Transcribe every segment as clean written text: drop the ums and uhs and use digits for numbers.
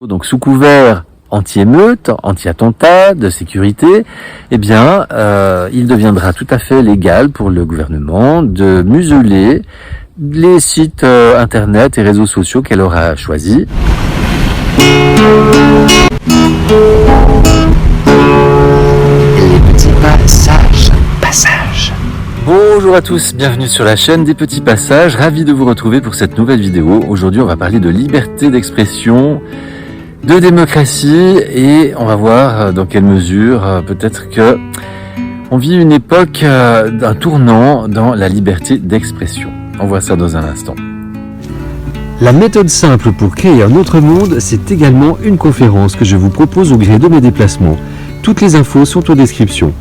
Donc sous couvert anti-émeute, anti-attentat, de sécurité, eh bien, il deviendra tout à fait légal pour le gouvernement de museler les sites internet et réseaux sociaux qu'elle aura choisis. Les petits passages. Bonjour à tous, bienvenue sur la chaîne des petits passages, ravi de vous retrouver pour cette nouvelle vidéo. Aujourd'hui on va parler de liberté d'expression, de démocratie et on va voir dans quelle mesure peut-être que on vit une époque d'un tournant dans la liberté d'expression. On voit ça dans un instant. La méthode simple pour créer un autre monde, c'est également une conférence que je vous propose au gré de mes déplacements. Toutes les infos sont en description.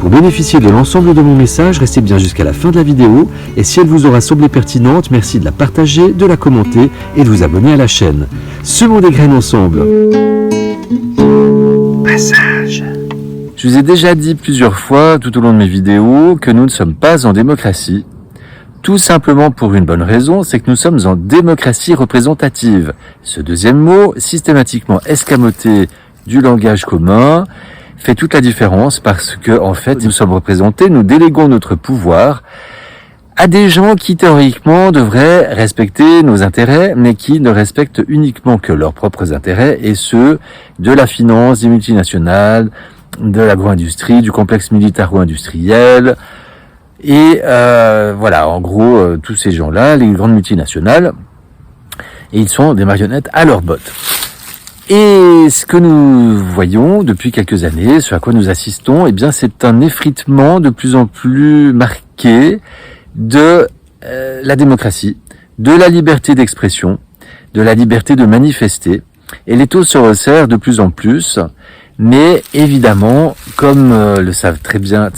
Pour bénéficier de l'ensemble de mon message, restez bien jusqu'à la fin de la vidéo et si elle vous aura semblé pertinente, merci de la partager, de la commenter et de vous abonner à la chaîne. Semons des graines ensemble. Passage. Je vous ai déjà dit plusieurs fois tout au long de mes vidéos que nous ne sommes pas en démocratie. Tout simplement pour une bonne raison, c'est que nous sommes en démocratie représentative. Ce deuxième mot, systématiquement escamoté du langage commun, fait toute la différence parce que, en fait, nous sommes représentés, nous déléguons notre pouvoir à des gens qui, théoriquement, devraient respecter nos intérêts, mais qui ne respectent uniquement que leurs propres intérêts et ceux de la finance, des multinationales, de l'agro-industrie, du complexe militaro-industriel, et voilà, en gros, tous ces gens-là, les grandes multinationales, et ils sont des marionnettes à leurs bottes. Et ce que nous voyons depuis quelques années, ce à quoi nous assistons, eh bien, c'est un effritement de plus en plus marqué de la démocratie, de la liberté d'expression, de la liberté de manifester. Et les taux se resserrent de plus en plus. Mais évidemment, comme savent très bien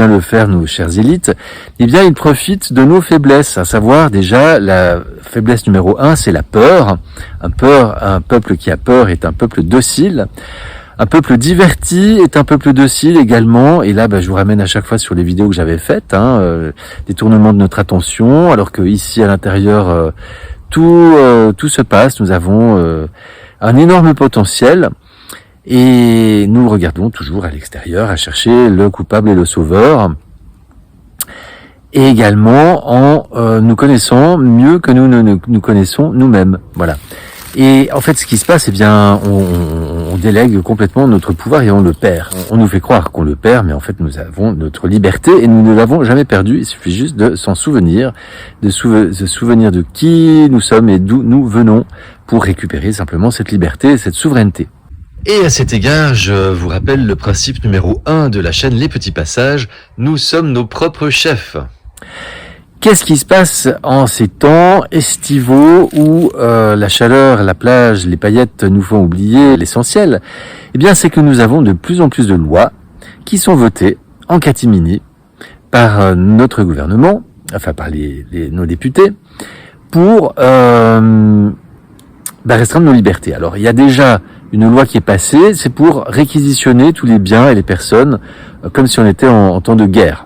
le faire nos chères élites, eh bien ils profitent de nos faiblesses, à savoir déjà la faiblesse numéro 1, c'est la peur. Un peuple qui a peur est un peuple docile. Un peuple diverti est un peuple docile également. Et là, je vous ramène à chaque fois sur les vidéos que j'avais faites, détournement de notre attention, alors que ici à l'intérieur tout se passe. Nous avons un énorme potentiel. Et nous regardons toujours à l'extérieur à chercher le coupable et le sauveur. Et également en nous connaissant mieux que nous ne nous connaissons nous-mêmes. Voilà. Et en fait, ce qui se passe, eh bien, on délègue complètement notre pouvoir et on le perd. On nous fait croire qu'on le perd, mais en fait, nous avons notre liberté et nous ne l'avons jamais perdue. Il suffit juste de s'en souvenir, de se souvenir de qui nous sommes et d'où nous venons pour récupérer simplement cette liberté et cette souveraineté. Et à cet égard, je vous rappelle le principe numéro 1 de la chaîne Les Petits Passages, nous sommes nos propres chefs. Qu'est-ce qui se passe en ces temps estivaux où la chaleur, la plage, les paillettes nous font oublier l'essentiel? Eh bien, c'est que nous avons de plus en plus de lois qui sont votées en catimini par notre gouvernement, enfin par nos députés, pour restreindre nos libertés. Alors, il y a déjà une loi qui est passée, c'est pour réquisitionner tous les biens et les personnes comme si on était en temps de guerre.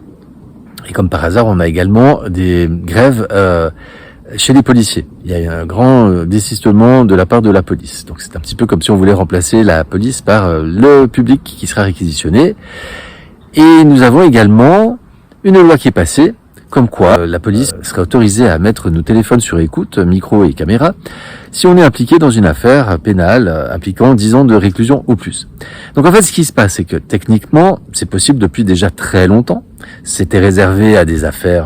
Et comme par hasard, on a également des grèves chez les policiers. Il y a un grand désistement de la part de la police. Donc c'est un petit peu comme si on voulait remplacer la police par le public qui sera réquisitionné. Et nous avons également une loi qui est passée, comme quoi la police serait autorisée à mettre nos téléphones sur écoute, micro et caméra, si on est impliqué dans une affaire pénale impliquant 10 ans de réclusion ou plus. Donc en fait, ce qui se passe, c'est que techniquement, c'est possible depuis déjà très longtemps. C'était réservé à des affaires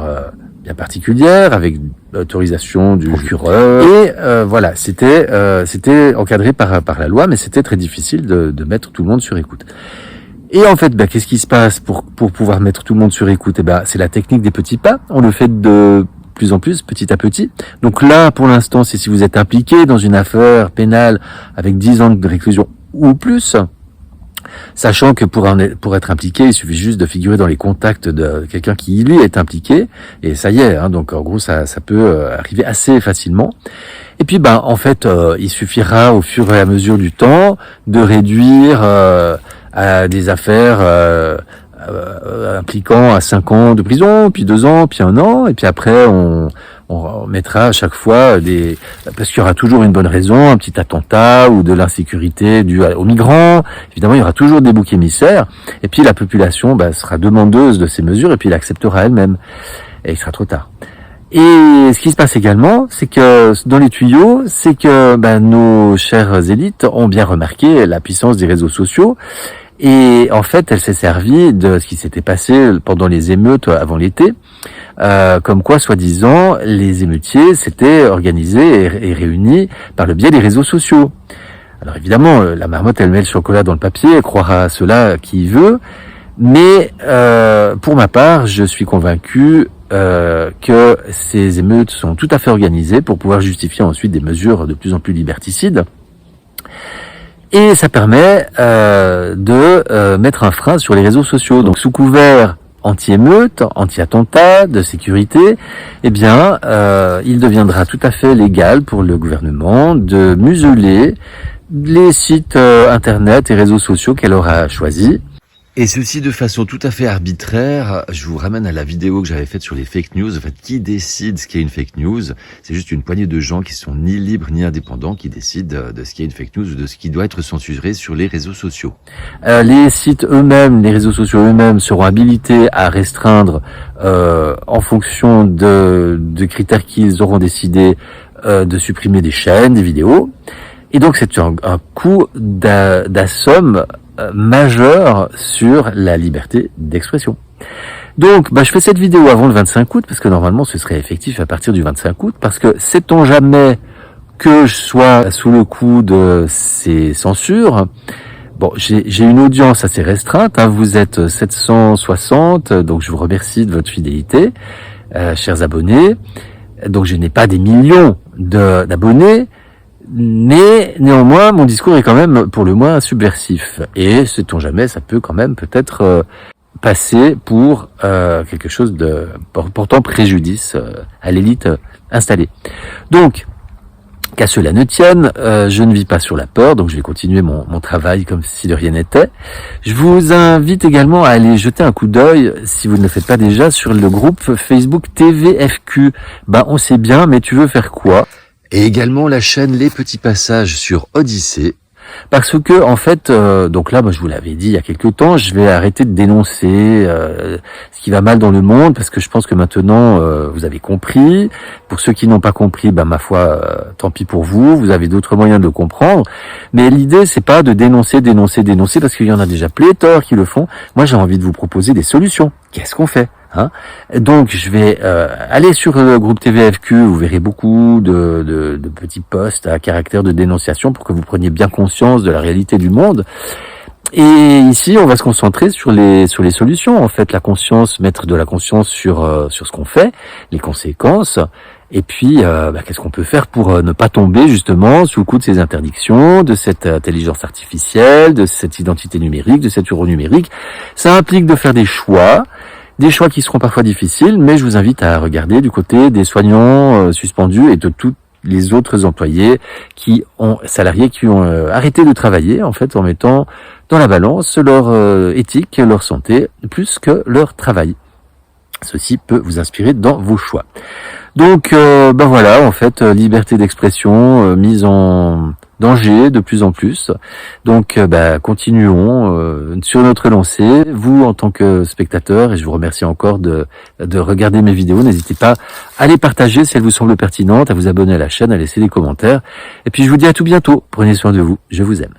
bien particulières, avec l'autorisation du procureur. Et voilà, c'était encadré par la loi, mais c'était très difficile de mettre tout le monde sur écoute. Et en fait, qu'est-ce qui se passe pour pouvoir mettre tout le monde sur écoute? C'est la technique des petits pas. On le fait de plus en plus, petit à petit. Donc là, pour l'instant, c'est si vous êtes impliqué dans une affaire pénale avec 10 ans de réclusion ou plus, sachant que pour être impliqué, il suffit juste de figurer dans les contacts de quelqu'un qui, lui, est impliqué, et ça y est, donc en gros, ça peut arriver assez facilement. Et puis, en fait, il suffira au fur et à mesure du temps de réduire à des affaires impliquant à 5 ans de prison, puis 2 ans, puis 1 an, et puis après on mettra à chaque fois parce qu'il y aura toujours une bonne raison, un petit attentat ou de l'insécurité due aux migrants. Évidemment, il y aura toujours des boucs émissaires, et puis la population sera demandeuse de ces mesures, et puis l'acceptera elle-même, et il sera trop tard. Et ce qui se passe également, c'est que dans les tuyaux, c'est que nos chères élites ont bien remarqué la puissance des réseaux sociaux. Et en fait, elle s'est servie de ce qui s'était passé pendant les émeutes avant l'été, comme quoi, soi-disant, les émeutiers s'étaient organisés et réunis par le biais des réseaux sociaux. Alors évidemment, la marmotte, elle met le chocolat dans le papier, elle croira à cela qui veut, mais pour ma part, je suis convaincu que ces émeutes sont tout à fait organisées pour pouvoir justifier ensuite des mesures de plus en plus liberticides. Et ça permet de mettre un frein sur les réseaux sociaux. Donc sous couvert anti-émeute, anti-attentat, de sécurité, il deviendra tout à fait légal pour le gouvernement de museler les sites internet et réseaux sociaux qu'elle aura choisis. Et ceci de façon tout à fait arbitraire. Je vous ramène à la vidéo que j'avais faite sur les fake news. En fait, qui décide ce qu'est une fake news? C'est juste une poignée de gens qui sont ni libres ni indépendants qui décident de ce qu'est une fake news ou de ce qui doit être censuré sur les réseaux sociaux. Les sites eux-mêmes, les réseaux sociaux eux-mêmes seront habilités à restreindre en fonction de critères qu'ils auront décidé de supprimer des chaînes, des vidéos. Et donc c'est un coup d'assomme majeur sur la liberté d'expression. Donc, je fais cette vidéo avant le 25 août, parce que normalement ce serait effectif à partir du 25 août, parce que sait-on jamais que je sois sous le coup de ces censures. Bon, j'ai une audience assez restreinte, vous êtes 760, donc je vous remercie de votre fidélité, chers abonnés. Donc je n'ai pas des millions d'abonnés, mais néanmoins, mon discours est quand même pour le moins subversif. Et sait-on jamais, ça peut quand même peut-être passer pour quelque chose de portant préjudice à l'élite installée. Donc, qu'à cela ne tienne, je ne vis pas sur la peur, donc je vais continuer mon travail comme si de rien n'était. Je vous invite également à aller jeter un coup d'œil, si vous ne le faites pas déjà, sur le groupe Facebook TVFQ. On sait bien, mais tu veux faire quoi ? Et également la chaîne Les Petits Passages sur Odyssée. Parce que en fait, donc là, je vous l'avais dit il y a quelque temps, je vais arrêter de dénoncer ce qui va mal dans le monde, parce que je pense que maintenant vous avez compris. Pour ceux qui n'ont pas compris, ma foi, tant pis pour vous. Vous avez d'autres moyens de le comprendre. Mais l'idée, c'est pas de dénoncer, parce qu'il y en a déjà pléthore qui le font. Moi, j'ai envie de vous proposer des solutions. Qu'est-ce qu'on fait ? Donc je vais aller sur le groupe TVFQ, vous verrez beaucoup de petits posts à caractère de dénonciation pour que vous preniez bien conscience de la réalité du monde. Et ici, on va se concentrer sur les solutions, en fait, mettre de la conscience sur ce qu'on fait, les conséquences, et puis qu'est-ce qu'on peut faire pour ne pas tomber justement sous le coup de ces interdictions, de cette intelligence artificielle, de cette identité numérique, de cet euro numérique. Ça implique de faire des choix qui seront parfois difficiles, mais je vous invite à regarder du côté des soignants suspendus et de tous les autres employés salariés qui ont arrêté de travailler, en fait, en mettant dans la balance leur éthique, leur santé, plus que leur travail. Ceci peut vous inspirer dans vos choix. Donc, voilà, en fait, liberté d'expression mise en danger de plus en plus. Donc, continuons sur notre lancée. Vous, en tant que spectateur, et je vous remercie encore de regarder mes vidéos, n'hésitez pas à les partager si elles vous semblent pertinentes, à vous abonner à la chaîne, à laisser des commentaires. Et puis, je vous dis à tout bientôt. Prenez soin de vous. Je vous aime.